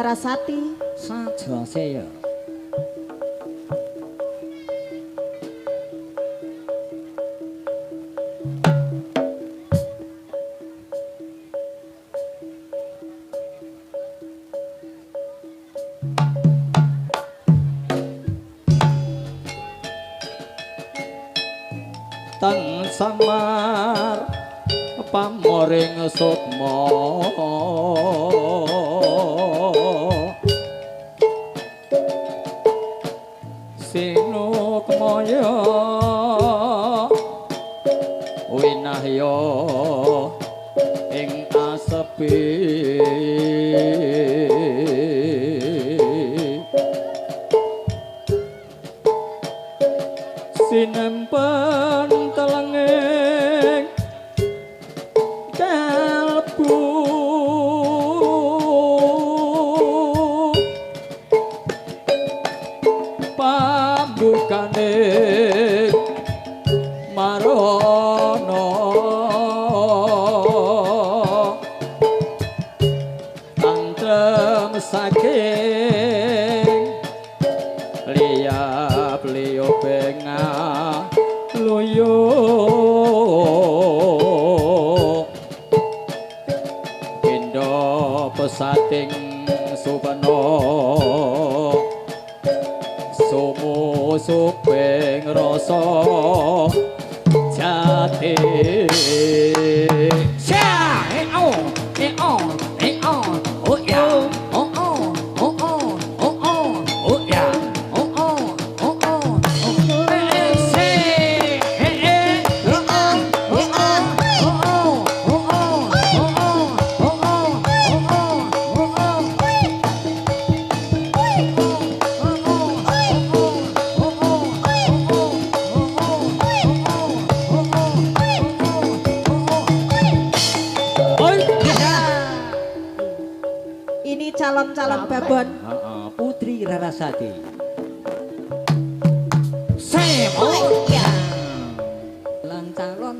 Larasati sajose ya. Tang samar pamoring sukma sinukmaya winahya ing asepi sinempen telenging kalbu pambukane marana tantrem saking liyap liyo benga loyo indo pesating supana sumu suping rasa jati oh ya ini calon-calon babon Putri Larasati lan calon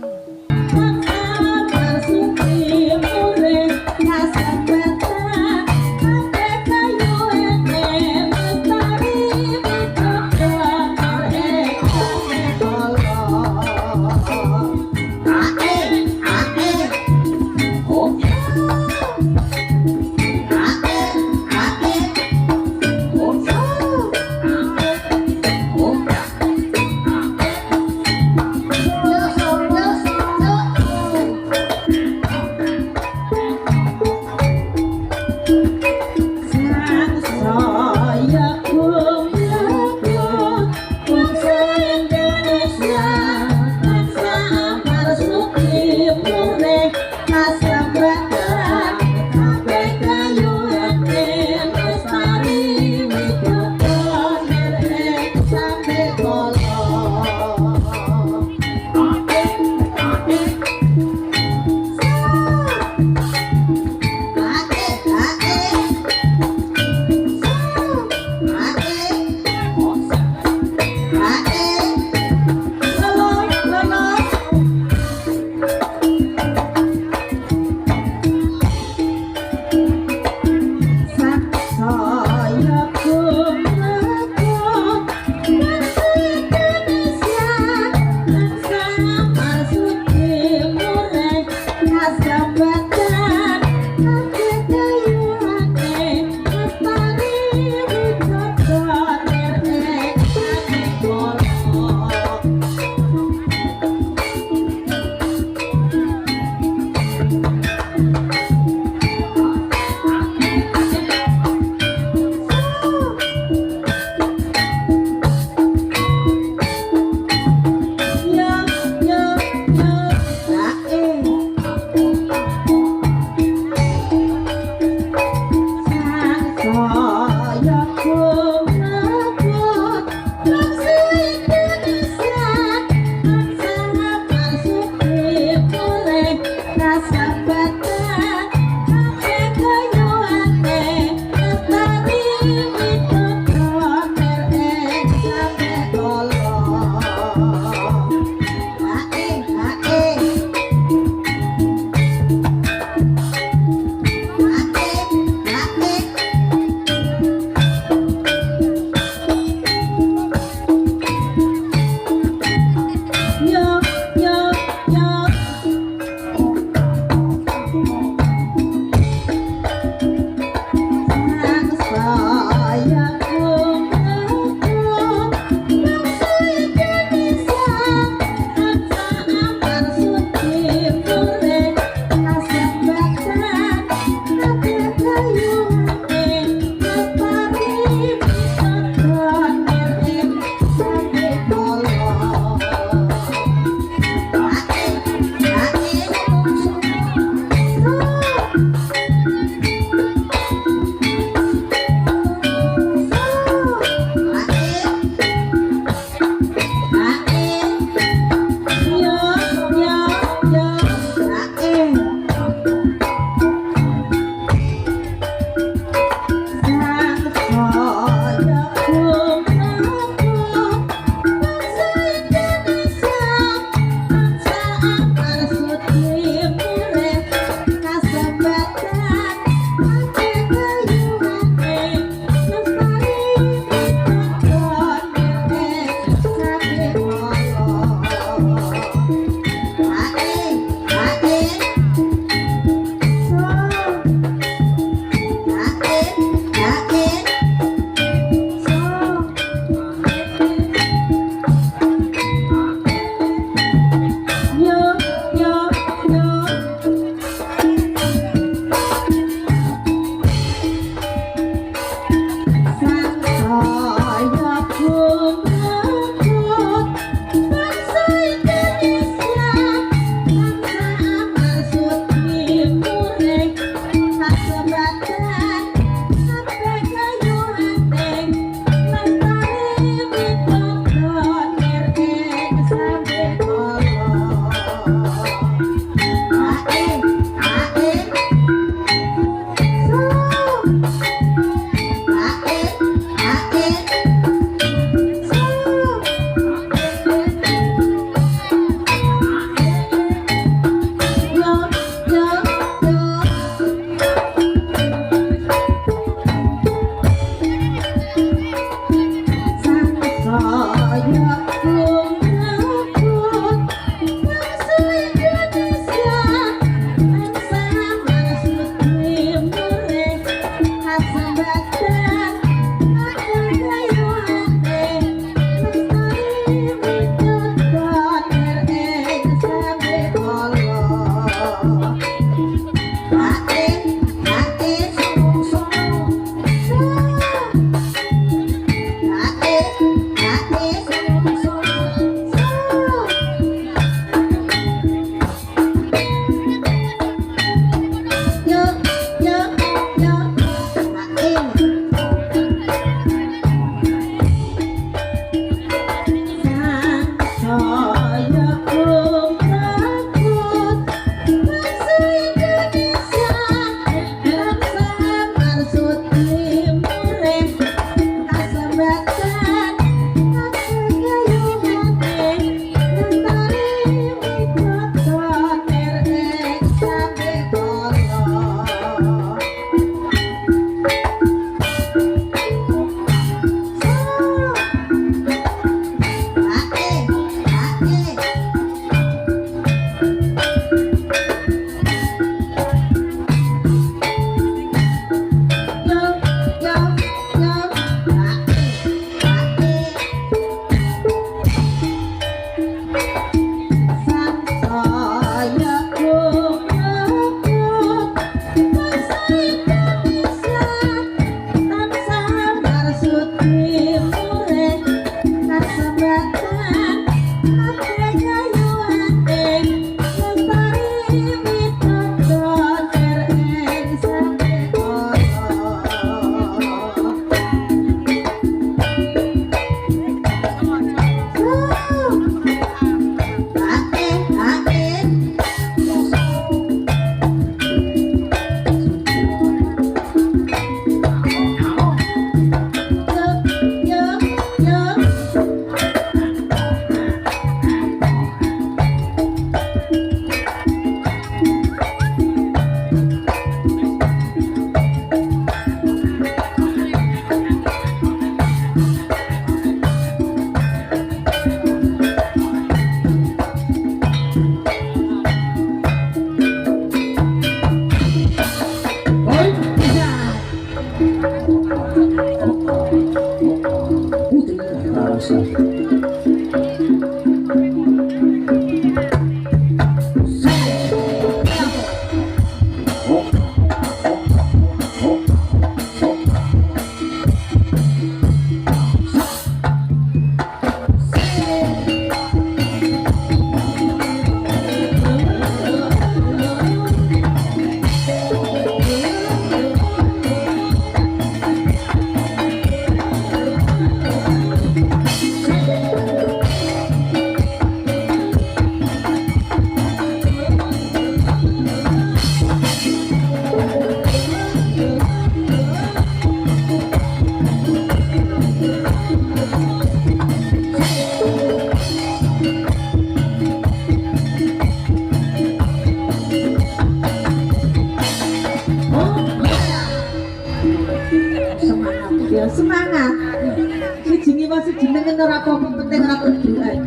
ora apa-apa penting ora kudu ae.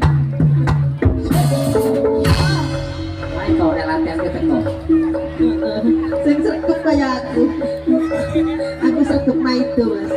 Wae kok nek latihan ketemu. Sing sregep kaya aku. Aku sregep itu, Mas.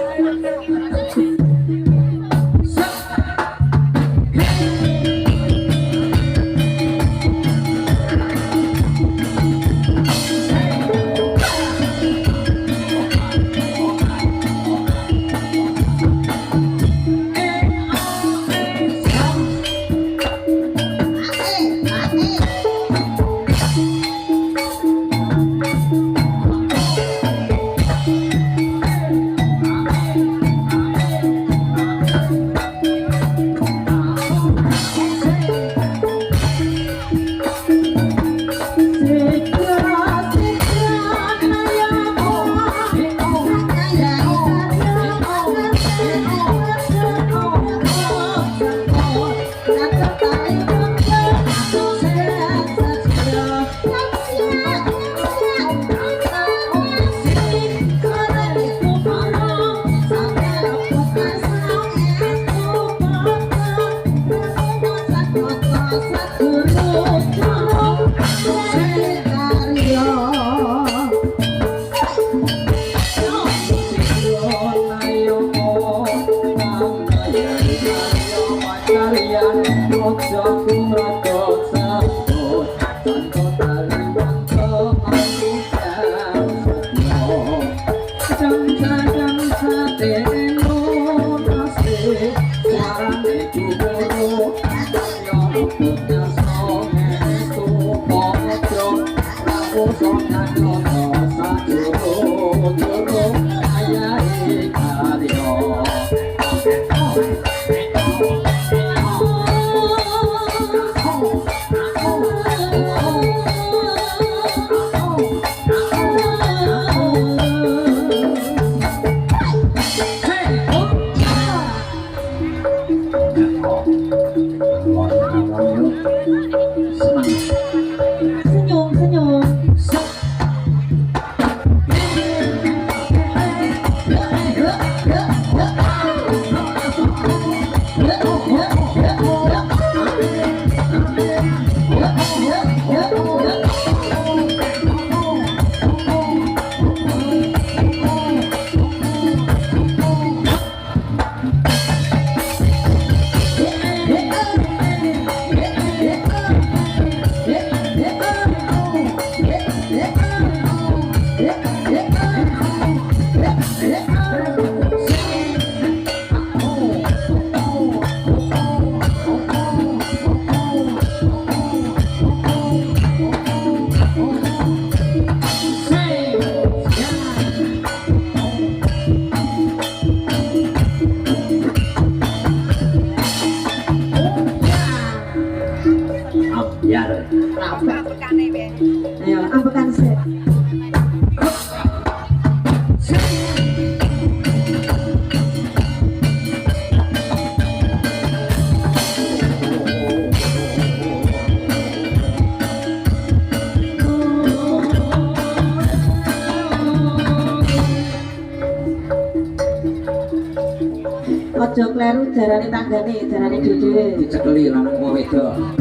Ayo, ambekan sih. Ojo kleru jarane tanggane, jarane dhewe. Dicekeli lanang wong wedok.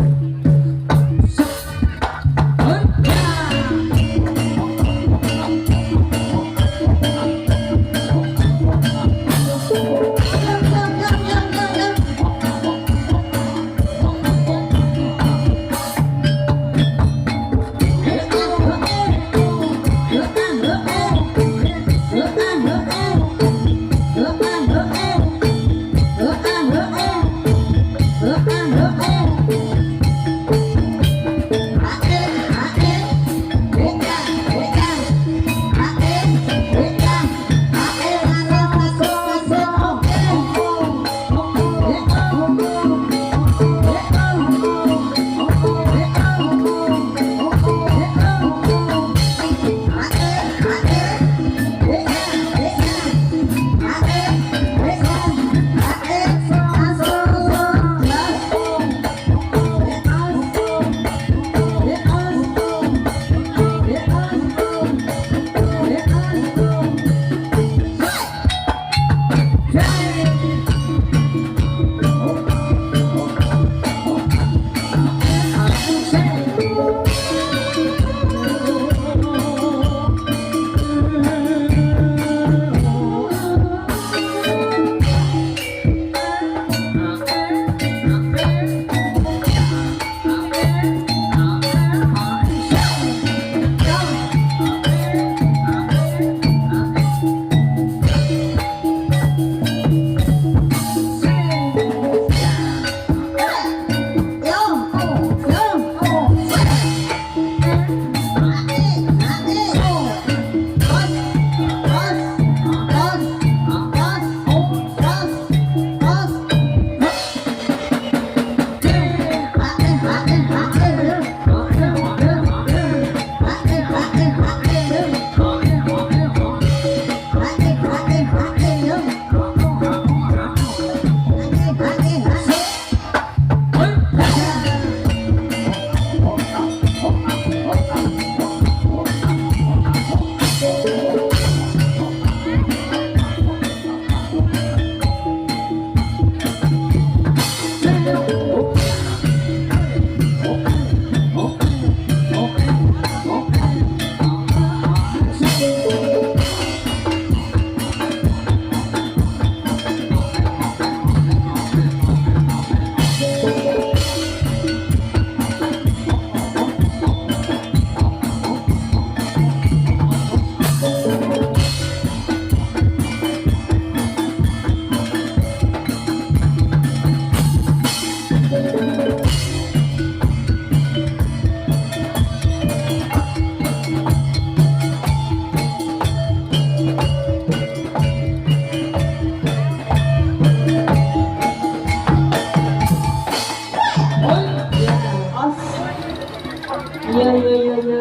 yo yo.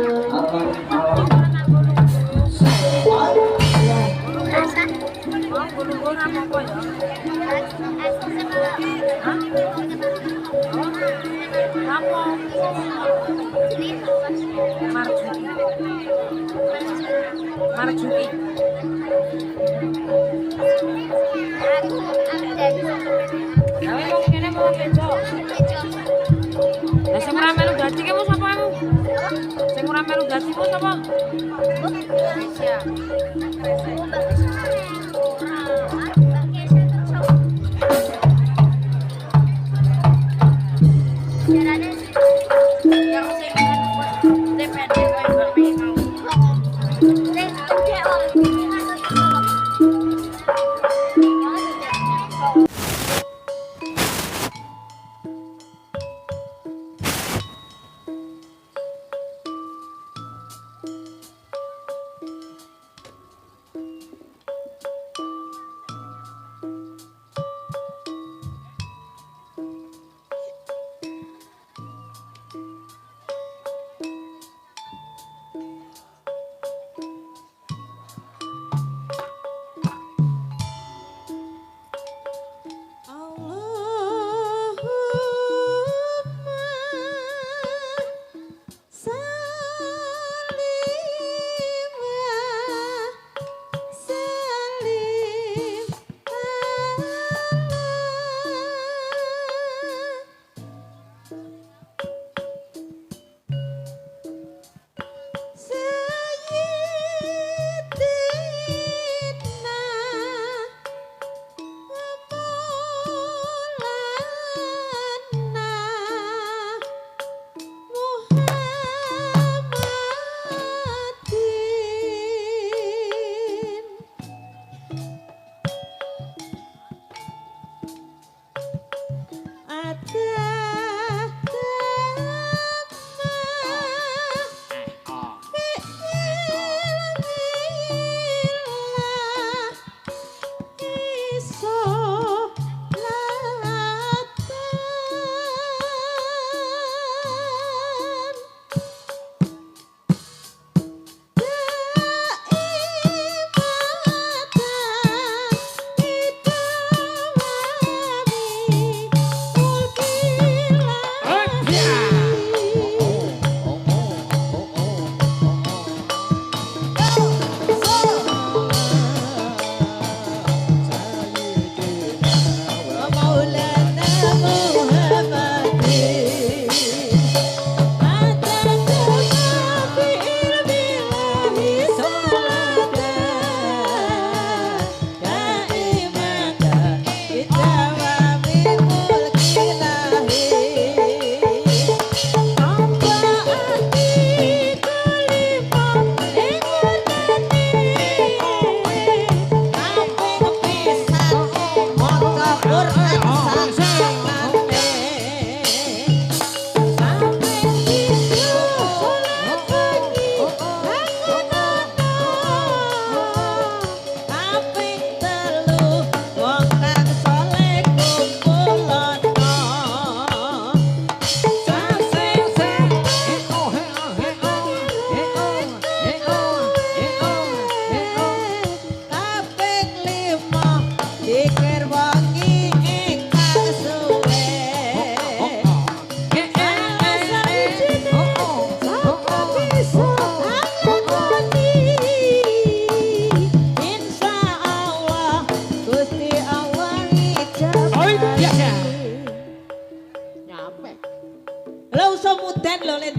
Marjuki. Gawe wong kene mau bejo. Lah sing ora melu dadi ki sapaemu? Sing ora melu dadi ku sapa? Indonesia.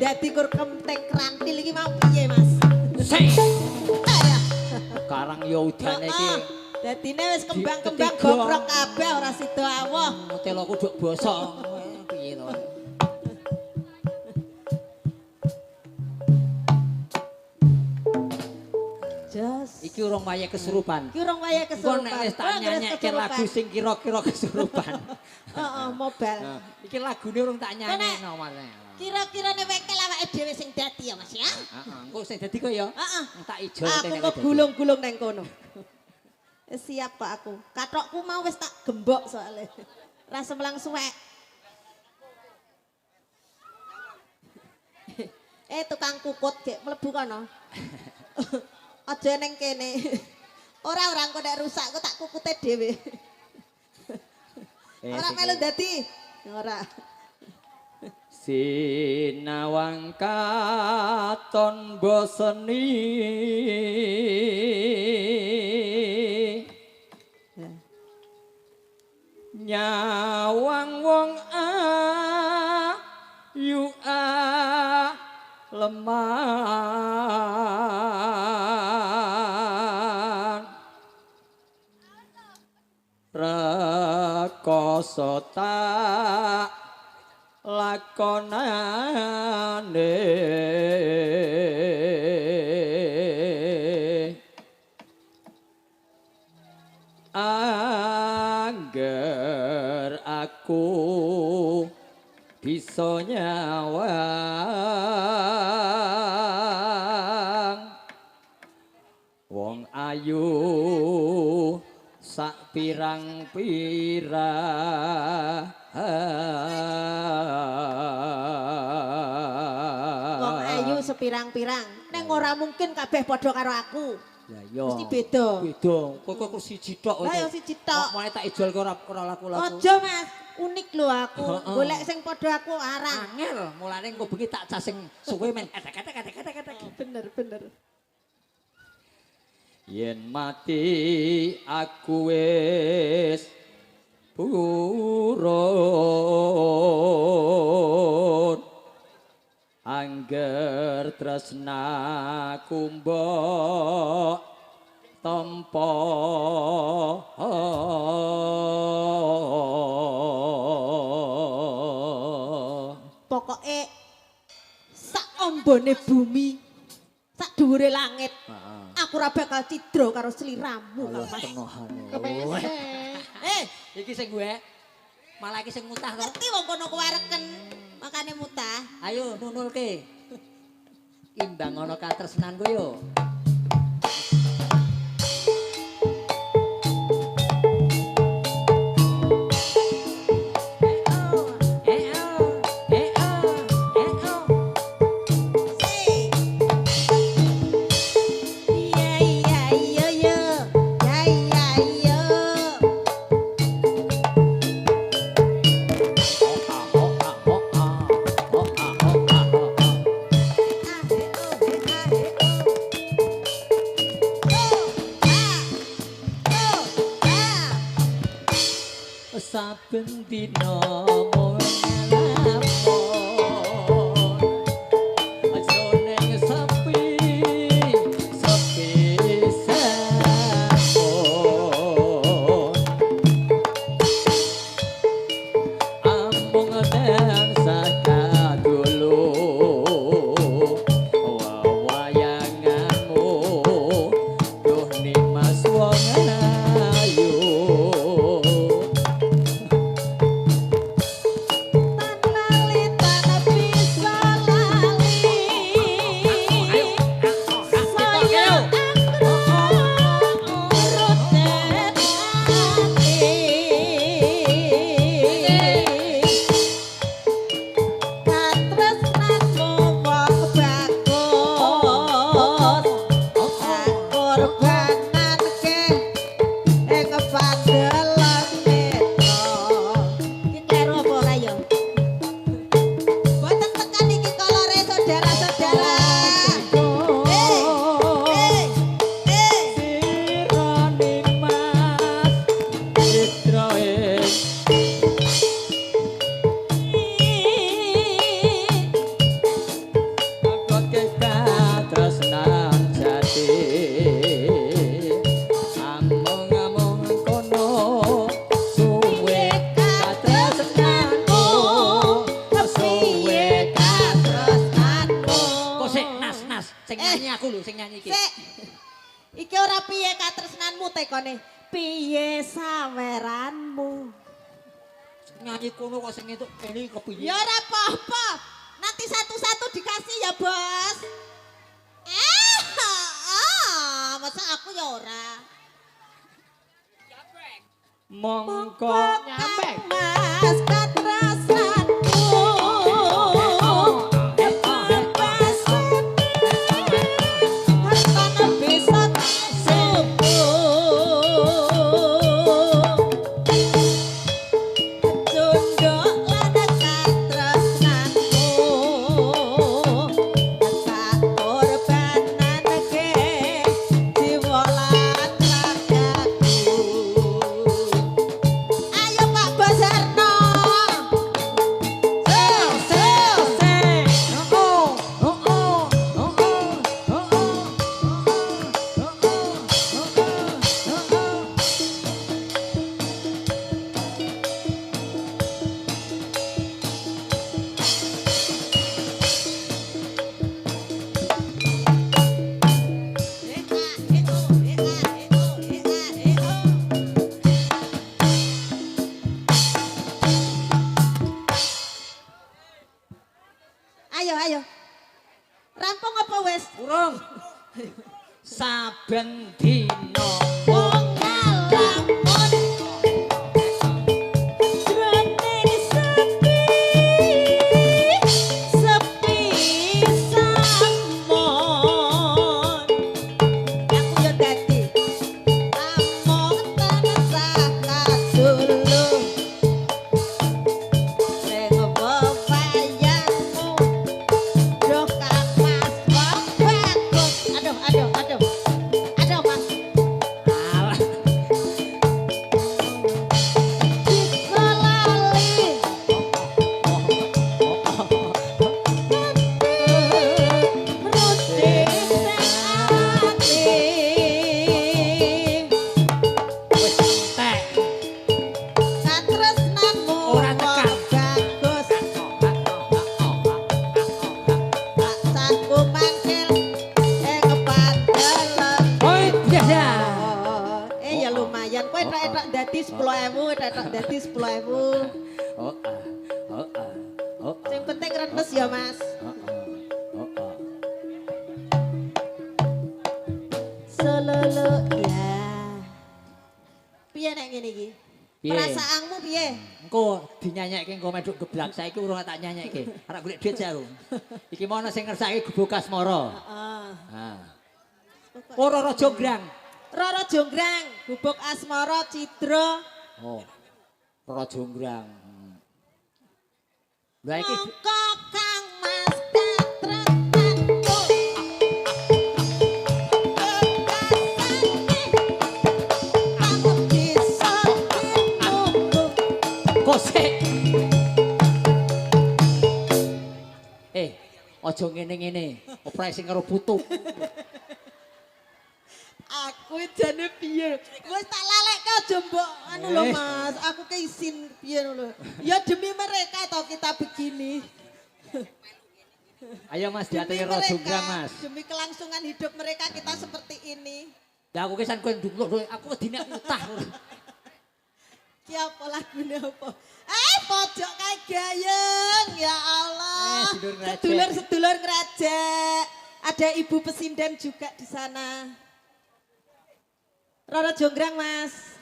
dadi kur kemteng krantil iki mau piye, Mas? Sik. Karang yo udane iki. Dadine wis kembang-kembang gobrok kabeh ora sida awoh. Teloku duk bosok. Piye to? Jos. Iki urung wayah kesurupan. Iki urung wayah kesurupan. Kok nek wis tak nyanyekke lagu sing kira-kira kesurupan. Heeh, mobile. Iki lagune urung tak nyanyekno Mas. Kira-kira nek wekel awake dhewe sing dadi ya Mas ya. Heeh, engko sing dadi kok ya. Heeh. Tak ijo aku kok gulung-gulung nang kono. Siap Pak aku. Kathokku mau wis tak gembok soalnya. Ra semlang suwek. Tukang kukut gek mlebu kono. Aja ning kene. Ora engko nek rusak kok tak kukute dhewe. Ora melu dadi. Ora. Sinawang katon boseni nyawang wong ayu lemah rekoso tak lakonane angger aku bisa nyawang wong ayu sak pirang-pirang wong ayu sepirang-pirang ning ora mungkin kabeh padha karo aku. Ya iya. Mesti beda. Beda. Kok siji tok. Lah ya siji tok. Mulai tak ijol kok ora laku-laku. Aja Mas, unik lho aku. Golek sing padha aku arang. Angel, mulane engko bengi tak cas sing suwe men. Bener. Yen mati aku wis purun angger tresnaku mbok tampa pokoke sak ombone bumi sak dhuwure langit aku ora bakal cidra karo sliramu Mas. Iki sing gue malah iki sing mutah to. Ngerti wong kono kowe areken makane mutah. Ayo nunulke. Imbang ana katresnanku yo. Saben dina mung ngalamun aja ning sepi sampun amung dan sakadulu wayanganmu duh nimas wong ayu Iki ora piye katresnanmu tekone. Piye saweranmu? Nyanyi kono kok sing entuk kene kepiye? Ya ora apa-apa. Nanti satu-satu dikasih ya, Bos. Masa aku ya ora. Mongko nyampe. Mas katresnanku. Pas Urung. Saben dina Wong ngalamun jroning sepi sepi sampun aku yo dadi among tansah kadulu sing bebayanmu doh kapas bagus aduh mas alah. bisa lali rute ati Wis entek. katresnanmu Ora tekan. bagus tak sangku mangkil kepandelan Oi, biasa. ya lumayan kowe tok dadi 10.000 tok dadi 10.000 Oh, sing penting renes ya mas selulu ya piye nek ngene iki Piye? perasaanmu piye Engko dinyanyekke engko medhuk geblak saiki urung tak nyanyekke. Arek golek duit saya. Iki mau ana sing ngersake gebuk asmara. heeh Ha. Ora ora jonggrang. Roro Jonggrang bubuk asmara cidra Oh. Ora jonggrang. Lah iki mongko Kang Mas katresnanku aku bisa ditunggu kosek. Aja ngene-ngene. Operasi karo putuk. aku jane piye wis tak lalekke aja mbok anu lho Mas aku ke izin piye lho ya demi mereka toh kita begini Ayo Mas demi diaturi ro jonggrang Mas. demi kelangsungan hidup mereka kita seperti ini Ya aku kesan kowe nduk aku wedine utah. ki apa lagune apa pojok kae gayeng ya Allah sedulur ngerajak ada ibu pesinden juga di sana Roro Jonggrang Mas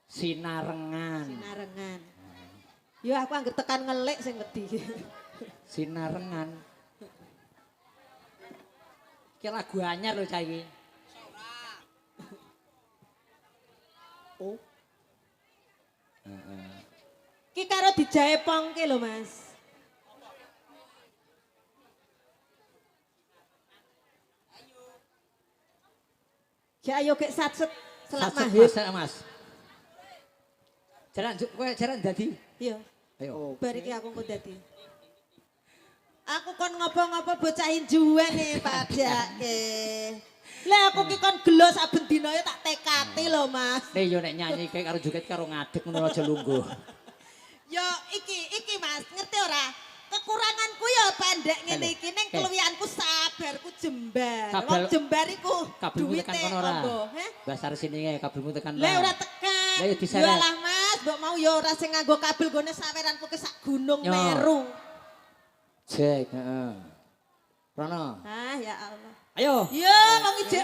Sinarengan. Sinarengan yo aku anggere tekan ngelik sing wedi Sinarengan. Ki lagu anyar lho cah iki. oh ki karo dijaepongke lho Mas ya ayo kek satset selak Satset mahir Mas, Mas. Jalan kowe jalan dadi. iya Ayo. bar iki aku kok dadi aku kon ngopo-ngopo bocahin juwen nih padake lah aku ki kon gelo saben dina ya tak tekati lho Mas Nek yo nek nyanyi kayak karo joget karo ngadeg ngono aja lungguh. yo iki Mas ngerti ora kekuranganku ya pendek ngene iki ning keluwihanku sabarku jembar wong jembar iku Kabelmu tekan kono ora. ombo Basar sini kae kabelmu tekan. lah ora tekan Lah yo diseret. yo lah Mas mbok mau yo ora sing nganggo kabel gone saweranku ke sak gunung Yo. Meru Cek, heeh. Rono. ah ya Allah Ayo. yo wong ijek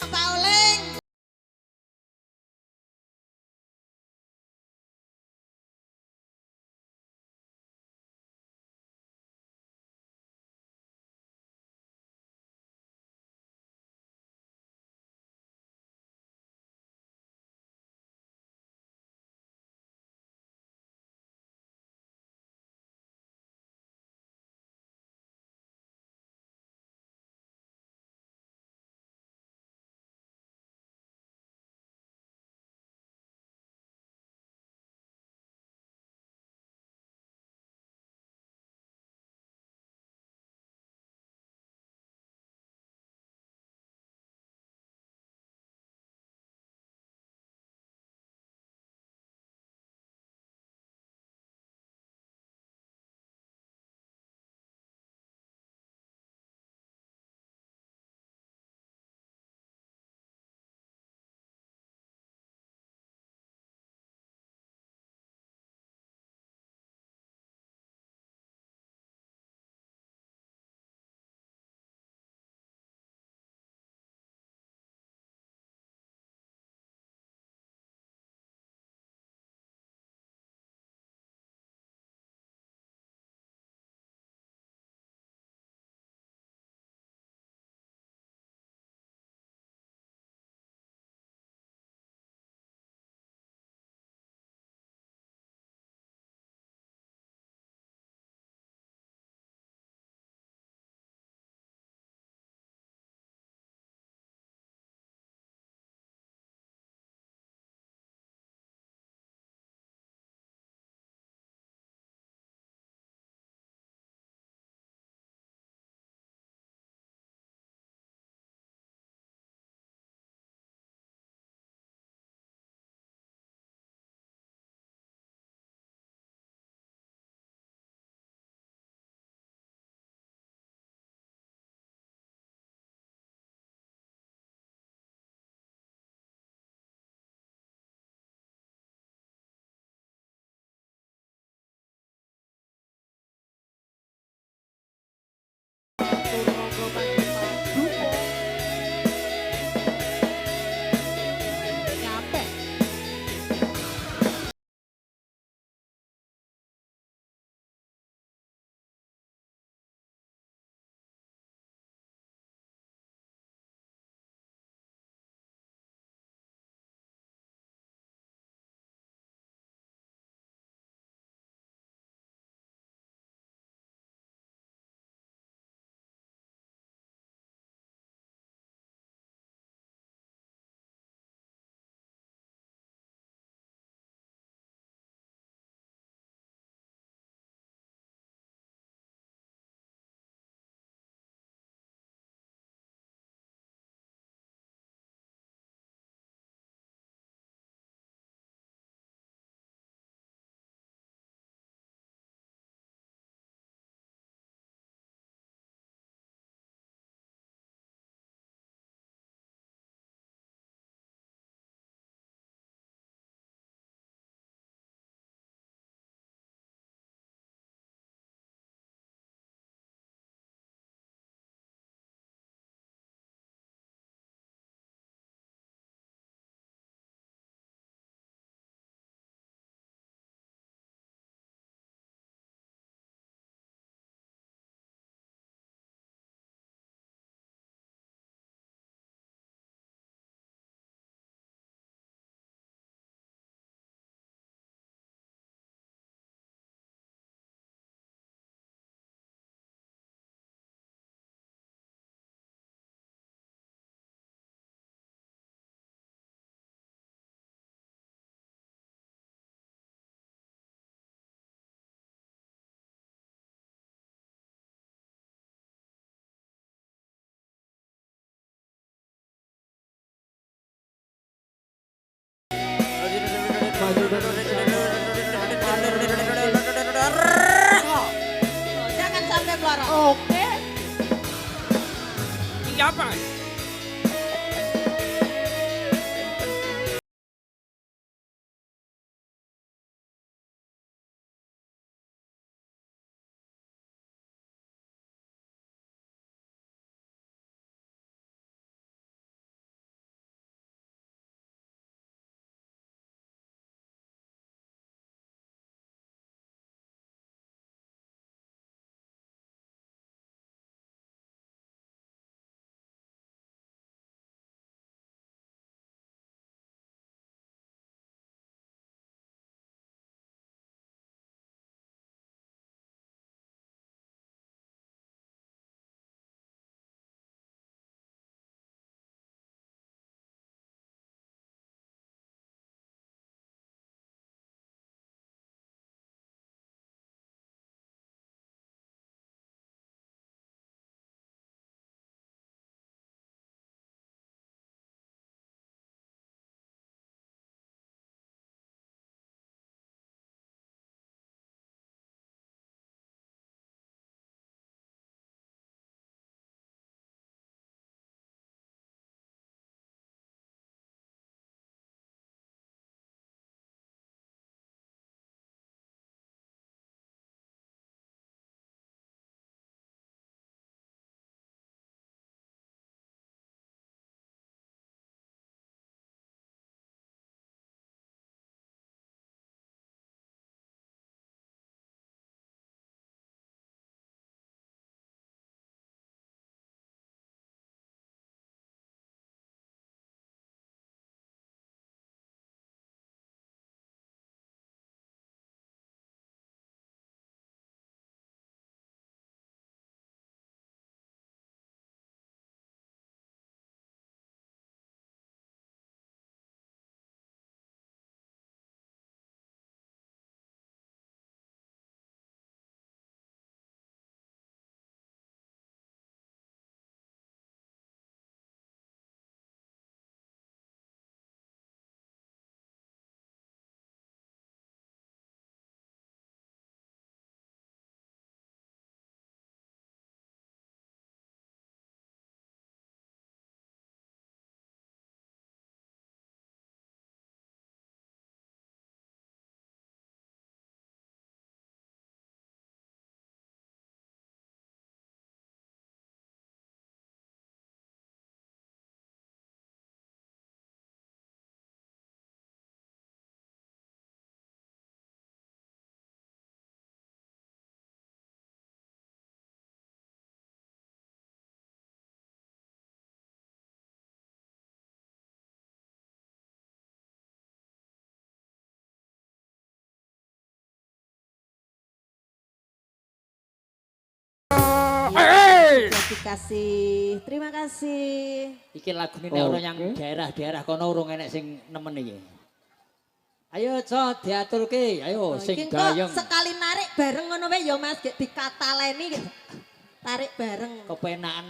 Pauling kasih. Terima kasih. Iki lagune nek ora yang daerah-daerah kono urung enek sing nemen iki. Ayo Cot diaturke, ayo sing Iki gayeng. kok sekali narik bareng ngono wae ya Mas, gek dikataleni. Tarik bareng. Kepenakan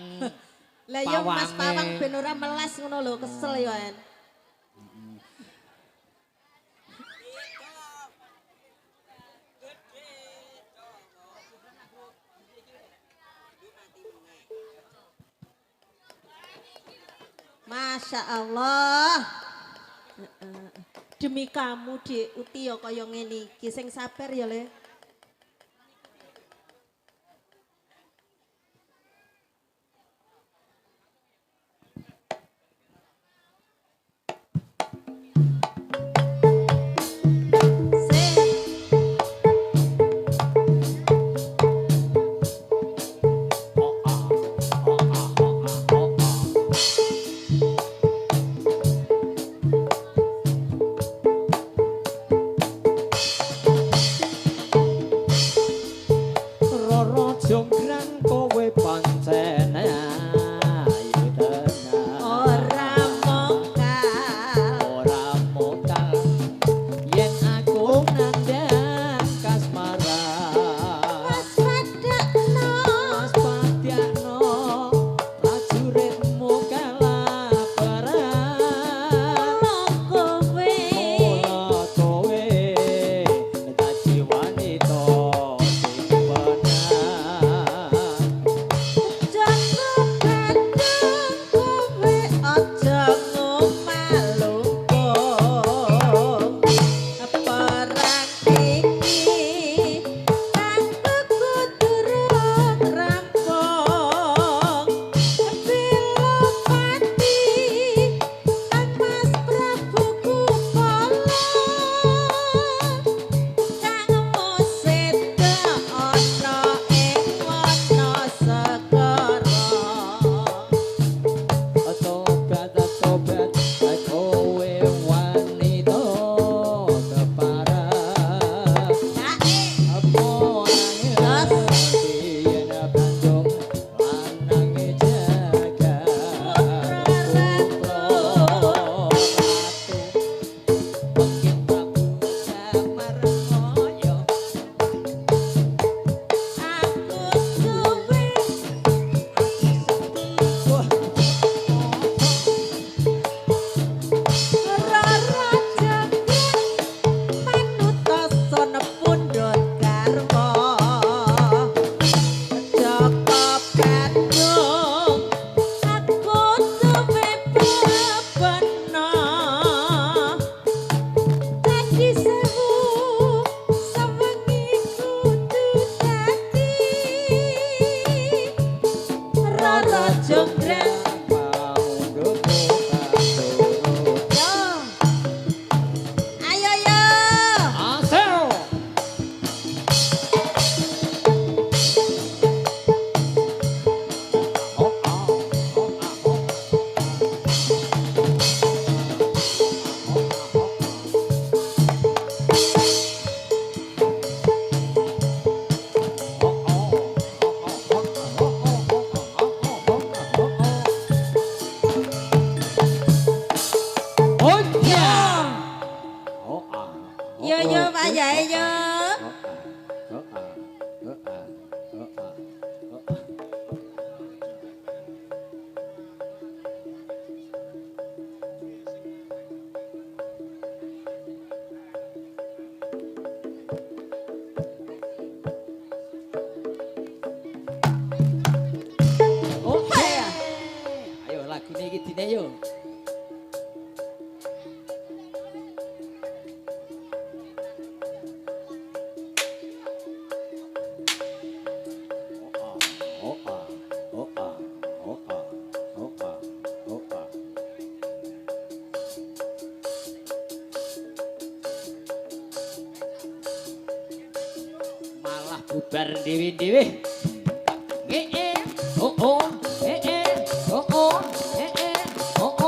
Lah ya Mas pawange. Pawang ben ora melas ngono lho, kesel ya En. Masya Allah. Demi kamu Dik Uti ya kaya ngene iki sing sabar ya Le. Roro jonggrang kowe pancen ayu tenan. Ora mongkal. Ora modal yen aku nandang kasmaran. Mas padakno. Mas Padyakno prajuritmu kelaparan. Kowe. Mula kowe dadi wanita sing bener. Jago kadung kowe aja ngomalungkung. Perang iki aku kudu rampung. Bila pati Mas Prabu Kupala kangmu seda ana ing wana segara. Tobat kowe wanita kepareng. Apa nangis yen bandung lanang jaga ratu mungkin Prabu Samarkaya Aku suwe rara jangkrik manutosana pundhut karma. Jaka Bandung aku suwe bebana. Dadi sewu sewengi kudu dadi rara jonggrang. Yo. Ayo yo. Yo yo Pak Yai yo. Ayo lagune iki dine yo. Malah bubar dewe-dewe. Oh oh, oh oh, oh oh,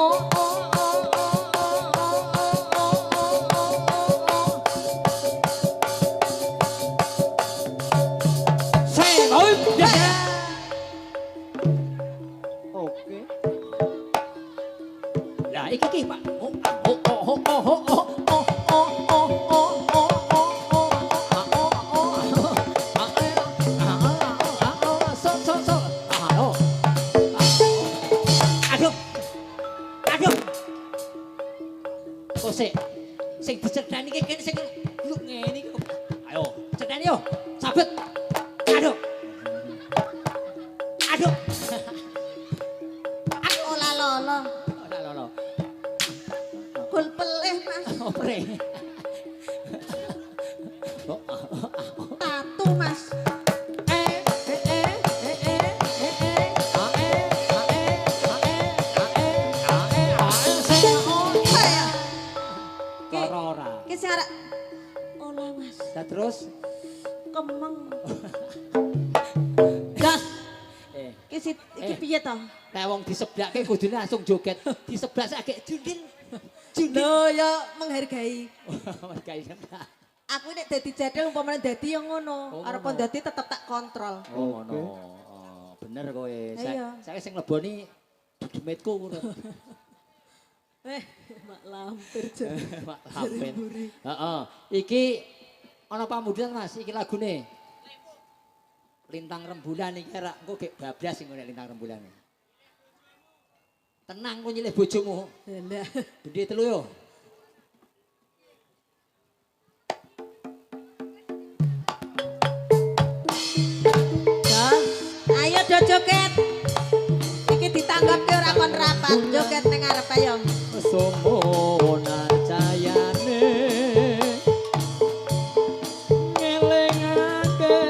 Say, oh, yeah. Aduh. Ola lolo. Ora lho. Kul pelih Mas. Opre. Tatu Mas. Ki sing arek ola Mas. Lah terus Kemeng. Das. Iki piye to? nek wong diseblake kudune langsung joget. Diseblake jundil. Lho ya menghargai. Menghargai. Aku nek dadi jadul umpamane dadi ya ngono. Oh, Arep ngono. dadi tetep tak kontrol. Oh ngono. Oh, bener kowe. Iya. Saya sing leboni demitku ngono. Mak lampir jan. Mak lampir. Heeh. Iki ana pamudian Mas, iki lagune. Lintang rembulan iki rak engko gek bablas sing ngene lintang rembulan. Tenang kowe nyilih bojomu. Lah. Bendhe telu yo. Ayo do joget. Iki ditanggapke ora kon rapat. Joget ning arep ayo. Somona cayane ngelingake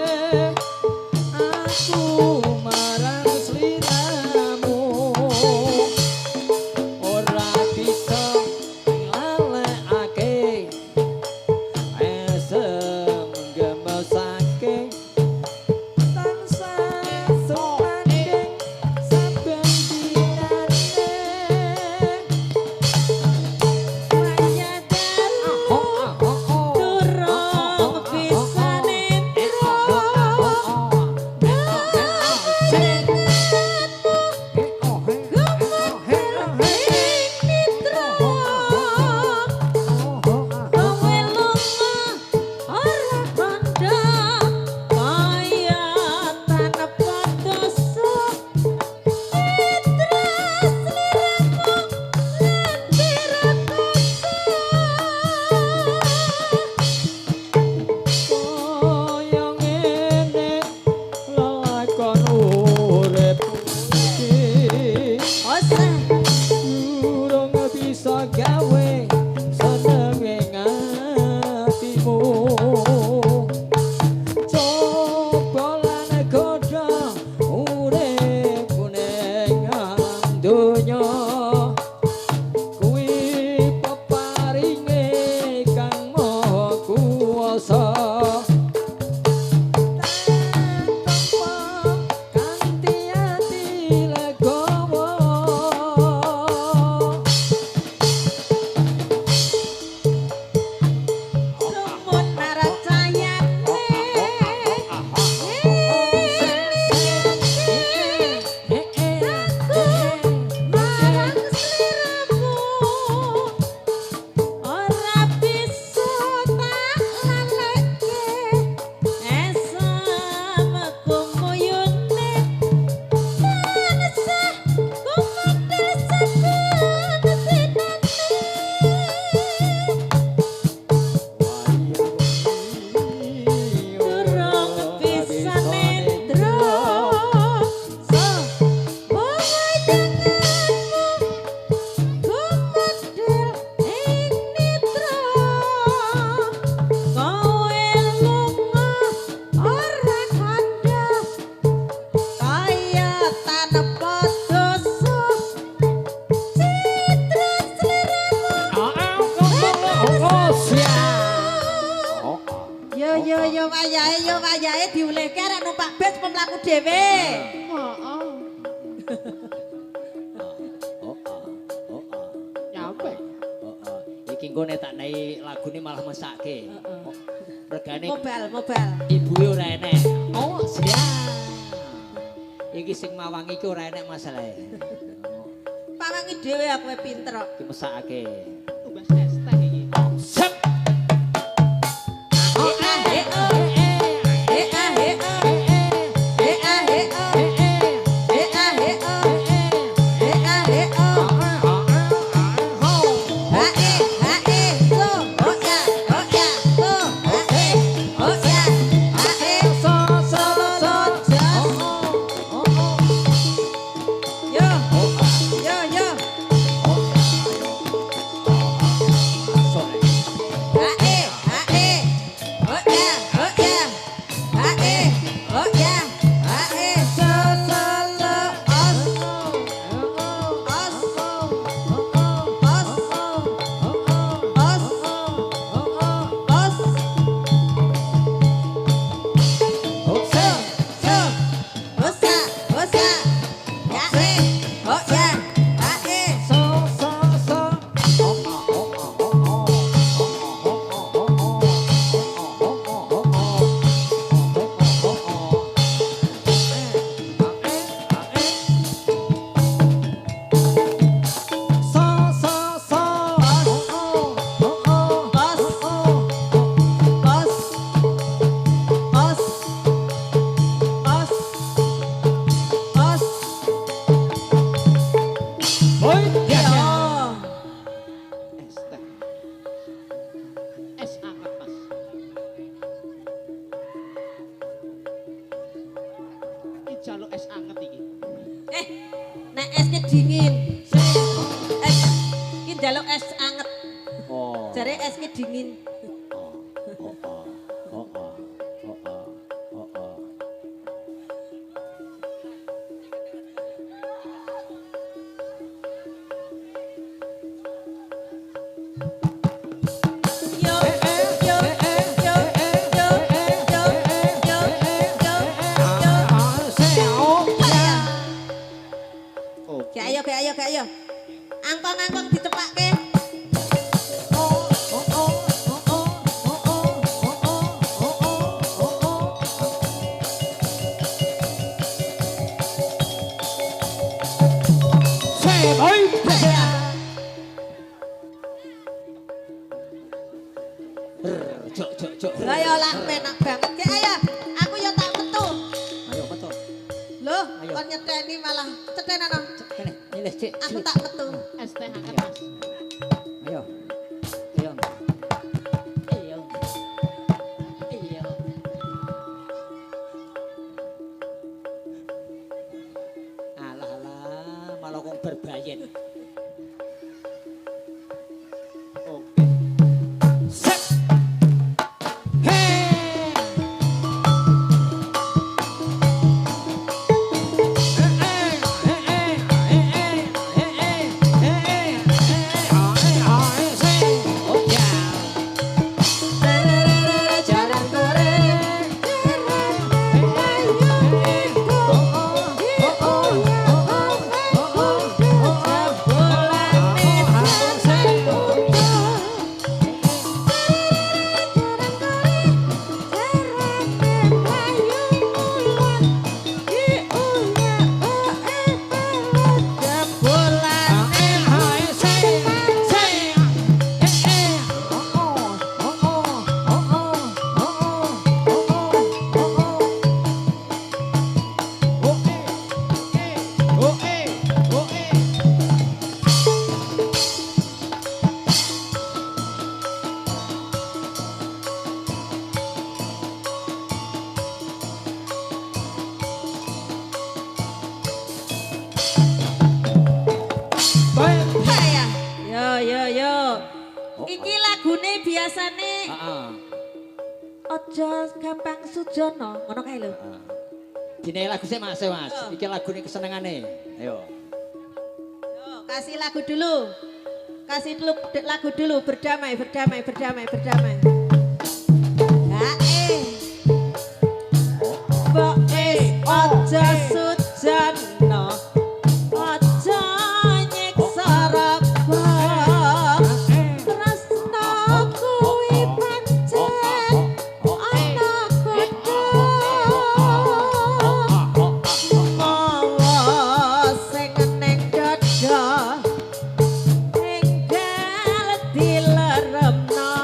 aku marang sliramu ora bisa ngalekake esem gemesake tansah semakin saben dinane Yo wayahe diulihke arek numpak bis pemlaku dhewe. Nyampe. Iki nggone tak nehi lagune malah mesake. Regane Mobile. Ibuke ora enek. Oh, siap. Iki sing mawangi iki ora enek masalahe. Pawangi dhewe aku pinter kok. Iki mesake. Tumbas es teh iki. Sep. jaluk es anget iki. Nek es ki dingin. Es ki njaluk es anget. Oh. Jare es ki dingin. Yo yo yo yo yo yo ayo. Angkong-angkong ditepakke. Lah ya lah penak banget ki ayo. Aku ya tak metu. Ayo metu. Loh, Ayo. kon nyeteni malah cetenana. Kene, nyilih Cik. Aku tak metu. Es teh hangat, Mas. Ayo. Ayo. Iya. Iya. Alah, malah kok berbayen. Oke. Set. Hey. Yo. Iki lagune biasane Heeh. aja gampang sujono, ngono kae lho. Dine lagu sik Mas, Mas. Iki lagune kesenengane. Ayo. Yo, kasih lagu dulu. Kasih dulu lagu dulu berdamai. Mbok aja sujono. Aja nyiksa raba. Tresno kuwi pancen ana kodho. Mawa sing ning dada enggal dileremno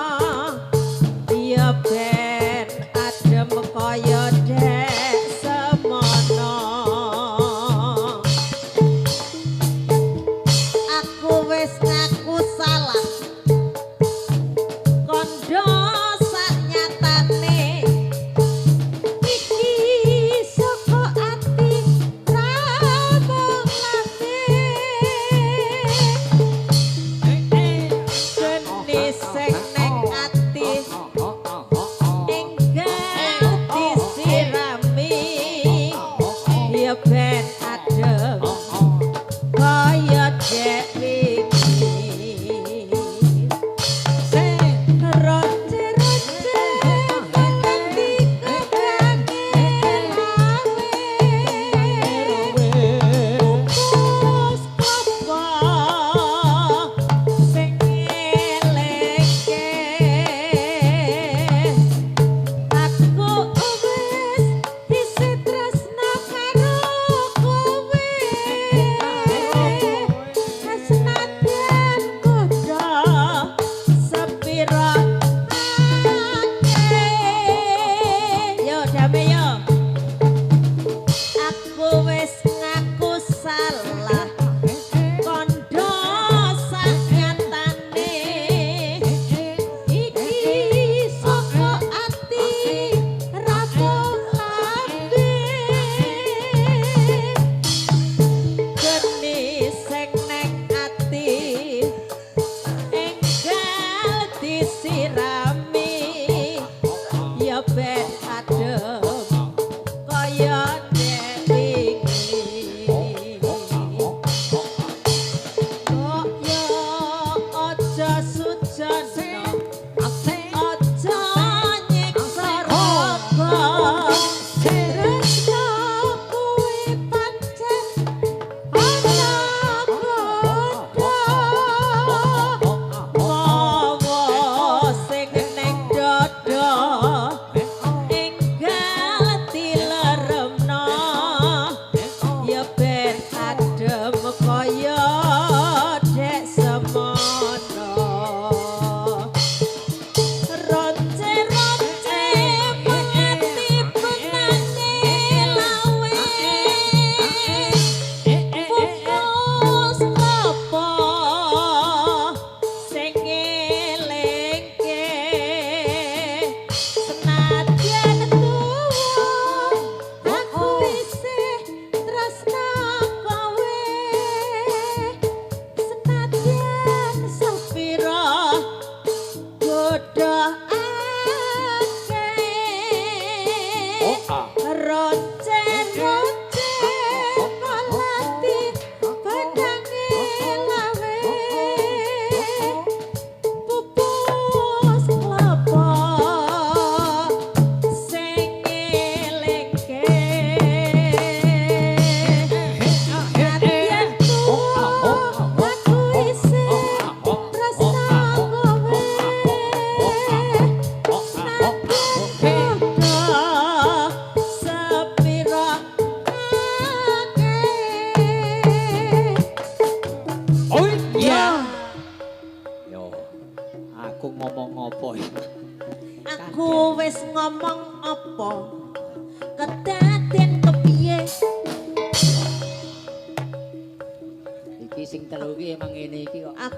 ya ben adem kaya dek semono.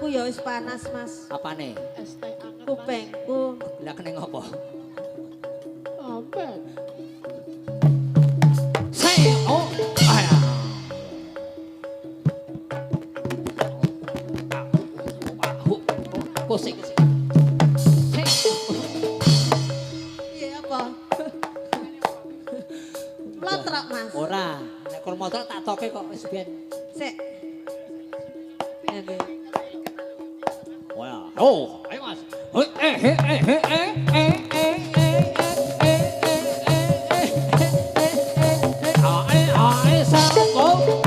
Aku ya wis panas, Mas. Apane? Es teh anget. Kupengku. Lah kene ngopo? Ampun. Say oh. Aya. Kusik. Iya apa? Lotrok, Mas. Ora, nek kon motor tak toke kok wis ben. Sik. Ini. Wah. Oh, ayo Mas.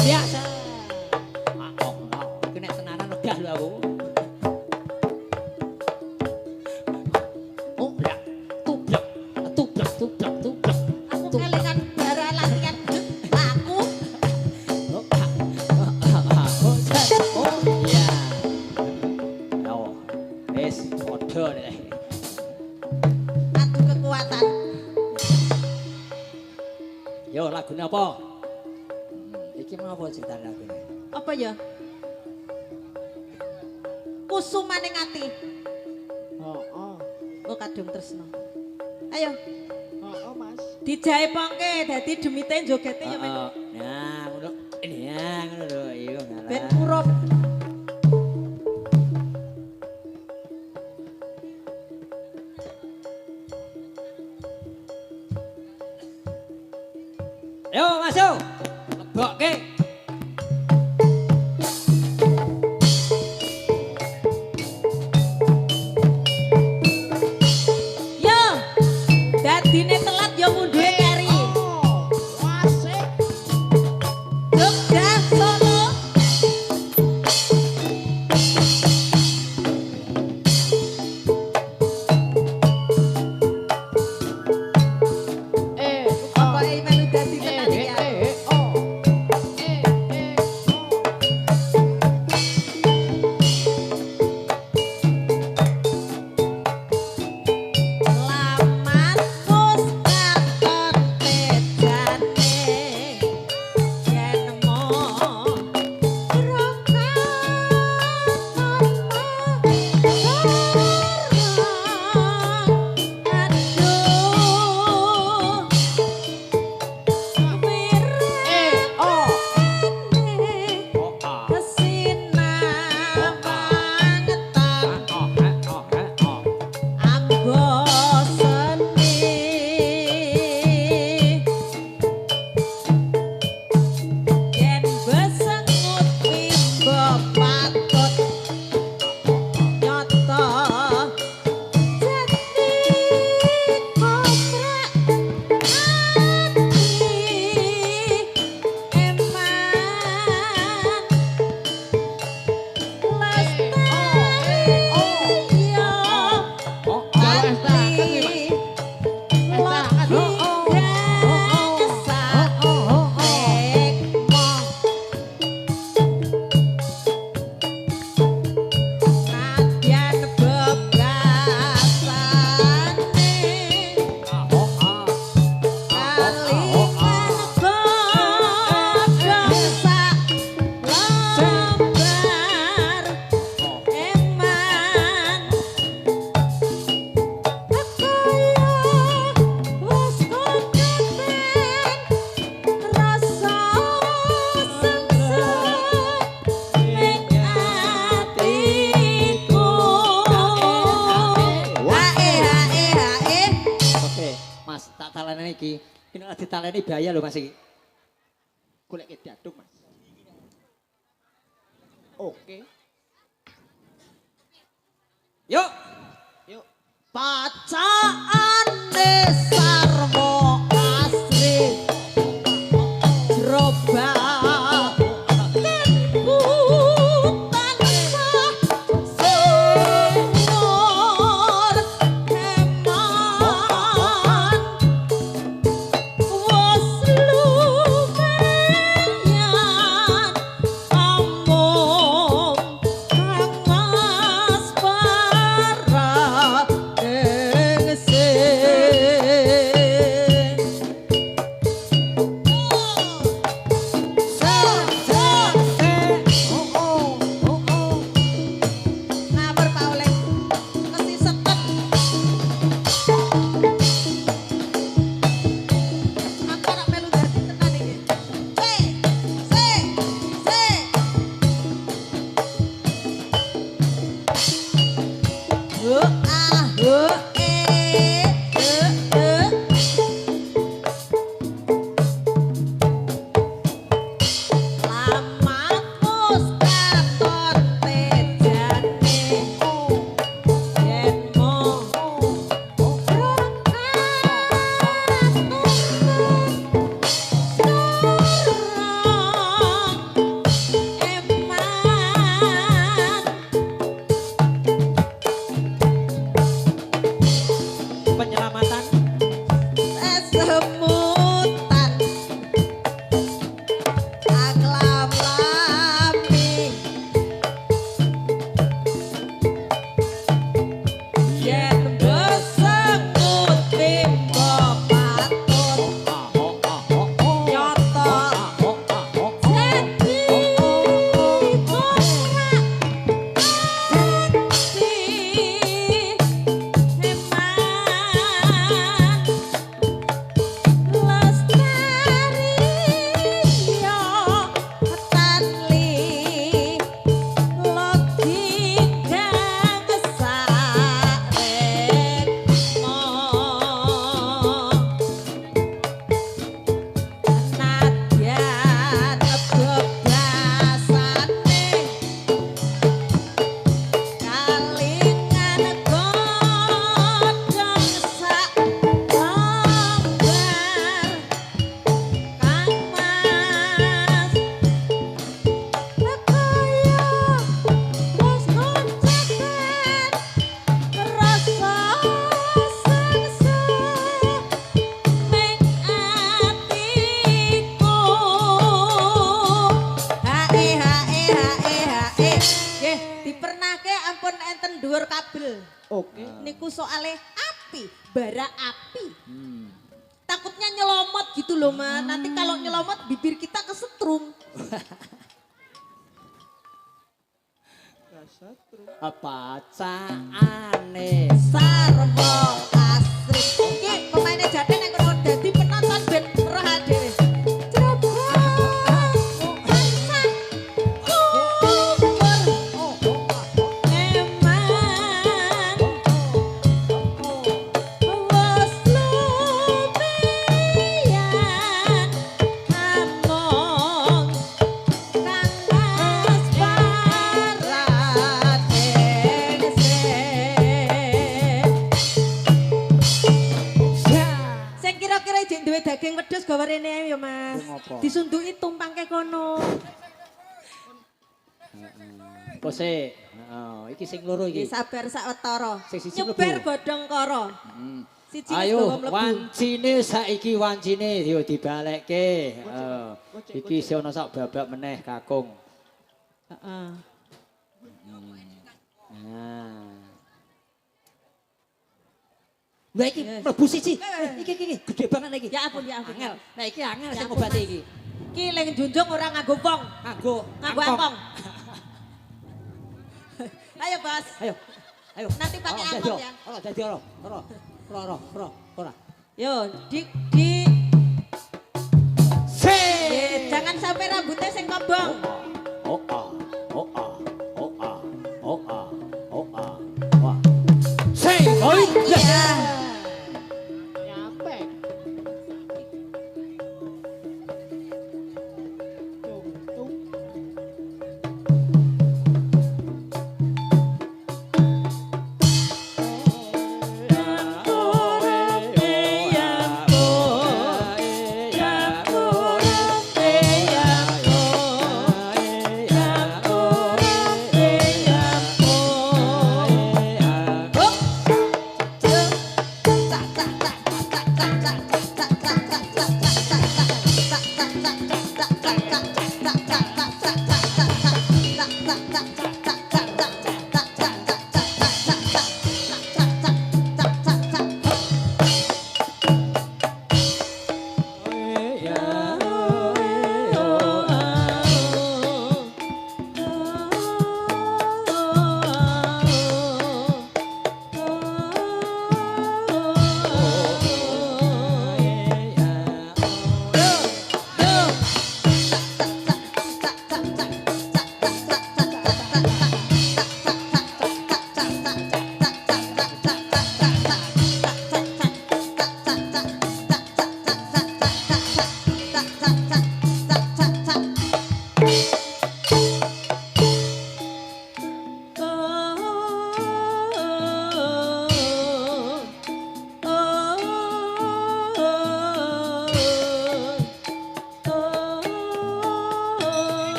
Biasa. Aku nek tenanan megah lho aku. Oh, ya. Tublak. Aku kelingan bara latihan aku. Oh, iya. Oh, wis padha nek. Adu kekuatan. Yo, lagune apa? Iki mau apa cerita lagune? Apa ya? Kusumaning ati. Oh, Oh kadung tresno. Ayo, Mas. dijaipongke dadi demite jogete ya men. Nah, ngono. Ini ya, ngono lho. Iya, ngalah. Ben urup. Yo, masuk. Lebokke. Yo, dadine telat yo mundur keri. Wasik. Jogja Solo. Apa iman udah ditenan ya? Laman pus katon tejane yen mo iki. Ini nek ditaleni bahaya lho Mas iki. Golek dadung, Mas. Oke. Yuk. Yuk. Pacaane sarwa asri jroba dhuwur kabel. Oke. Niku soalnya api, bara api. Hmm. Takutnya nyelomot gitu loh, Ma. Nanti kalau nyelomot bibir kita kesetrum. Apa caane Sarmo asri. Iki pemainnya Jaden yang kono dadi penonton band roh dhewe. Sing kira-kira jek duwe daging wedhus gawe rene ya, Mas. Ngopo? Disunduki tumpangke kono. Pose. Iki sing loro Iki iki. sabar sawetara. Sing siji Nyebar mlebu. godhong kara. Siji wis Ayo gawa mlebu. wancine saiki wancine yo dibalekke. Iki isih ana sak babak meneh kakung. Heeh. Nah. Lah iki mlebu siji. Iki gede banget iki. Ya ampun, ya ampun. Angel. Nah iki angel Ya sing ampun, ngobati Mas. iki. Ki leng junjung ora nganggo wong, Nganggo nganggo angkong. Ayo, Bos. Ayo. Ayo. Nanti pakai angkong ya. Ora dadi ora. Yo, dik. Se. Jangan sampai rambutnya sing kobong. Wah. Say, boy. Iya. Nyampe. Tung.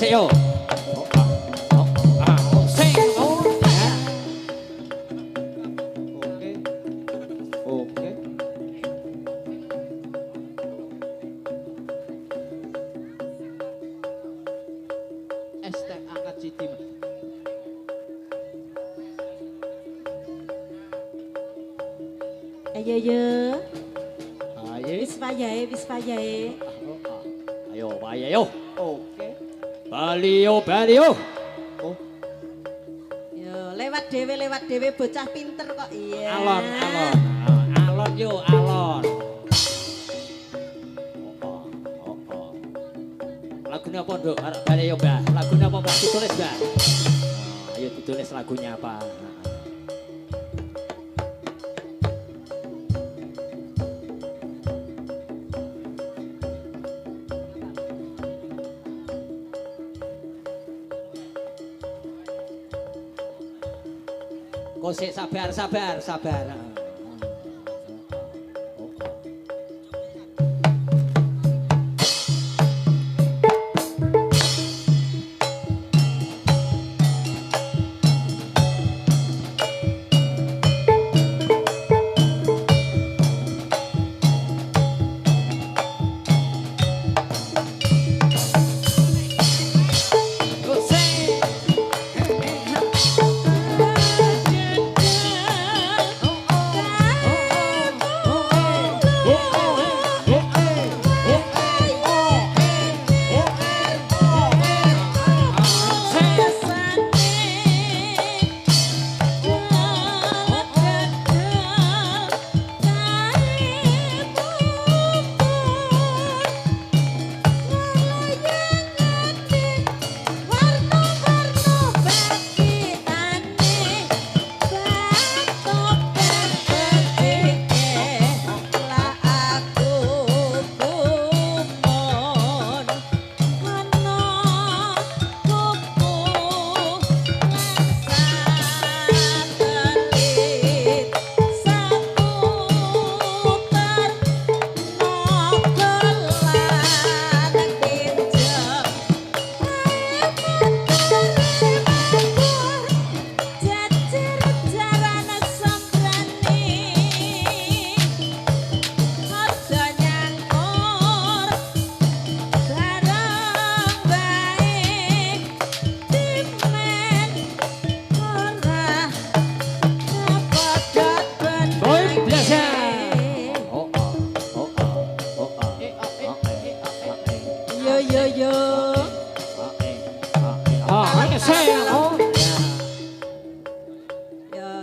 sik yo. Sing oh. Oke. Es teh angkat Siti, Mas. Ayo yo. Ayo. Wis payae. Ayo, ayo. Oke. Bali yo. Oh, Yo, lewat dhewe bocah pinter kok. Iya. Alon. Alon yo, alon. Lagune apa, Nduk? Arek bali yo, Mbah. Lagune apa, Mbah? Ditulis, Mbah. Ayo ditulis lagunya apa. Kok sik sabar.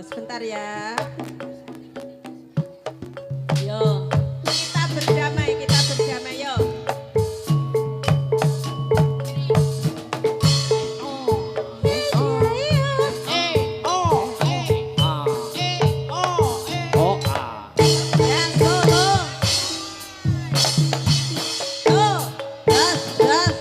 sebentar ya. Yo, kita berdamai yo. Yang solo. Tuh, das.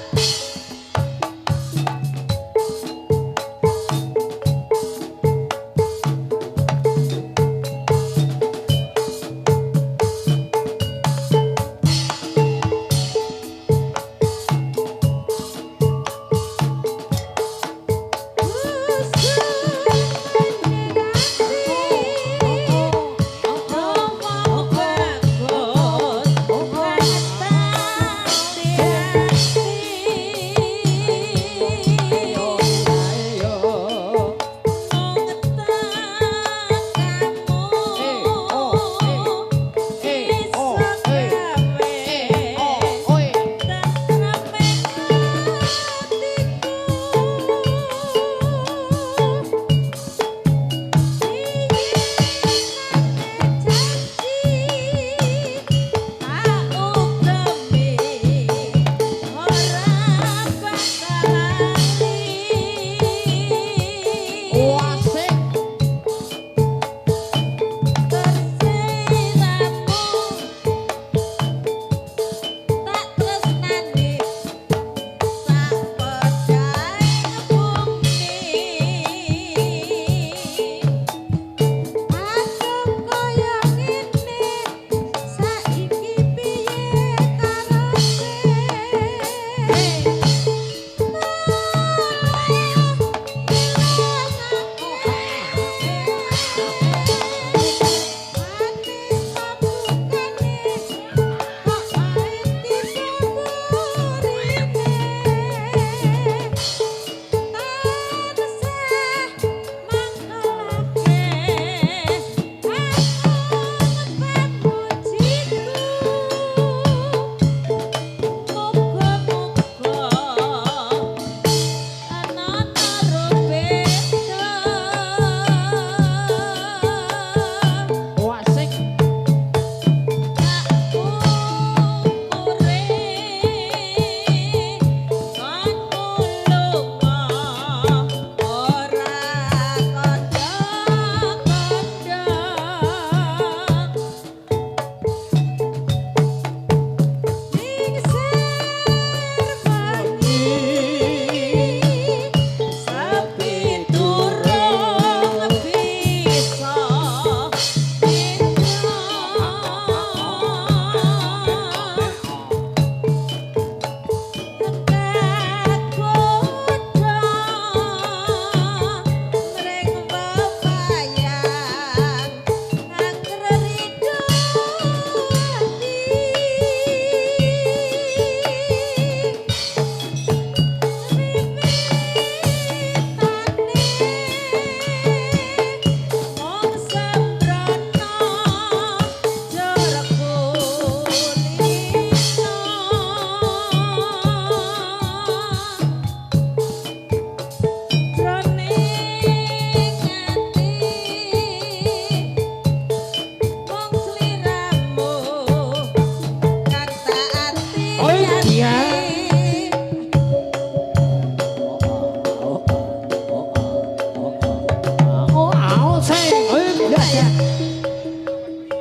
ya.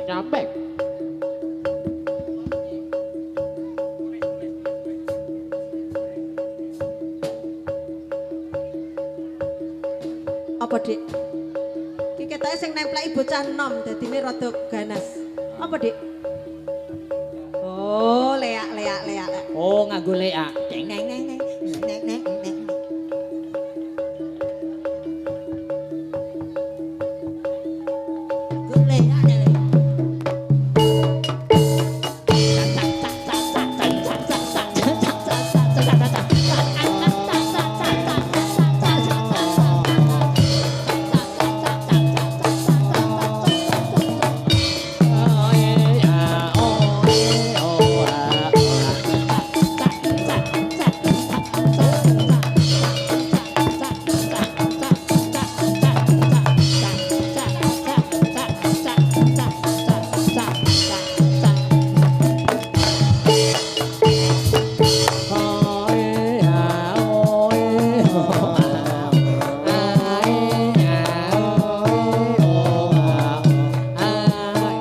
Nyampe. Apa, Dik? Iki ketoke sing nempleki bocah enom dadine rada ganas. Apa, Dik? Oh, leak. Oh, nganggo leak. Neng neng neng neng neng neng neng. Nganggo leak aja le.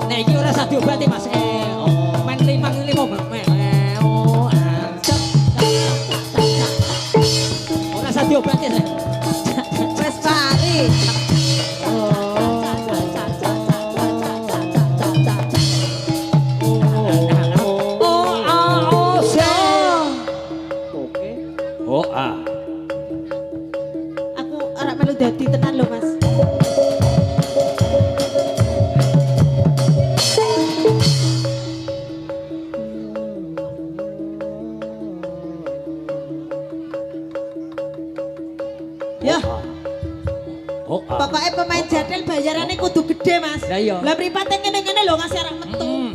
Nek iki ora usah diobati Mas. Men 5 ora usah diobati. Wes bali. Oke. Oh ah. Aku arek melu dadi tenan lho, Mas. Ya, Oh ah. pokoknya pemain jadil bayarannya kudu gede, Mas. Lah iya. Lah mripate ngene-ngene lho ngasih arek metu.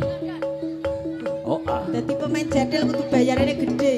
Oh ah. Dadi pemain jadil kudu bayarannya gede.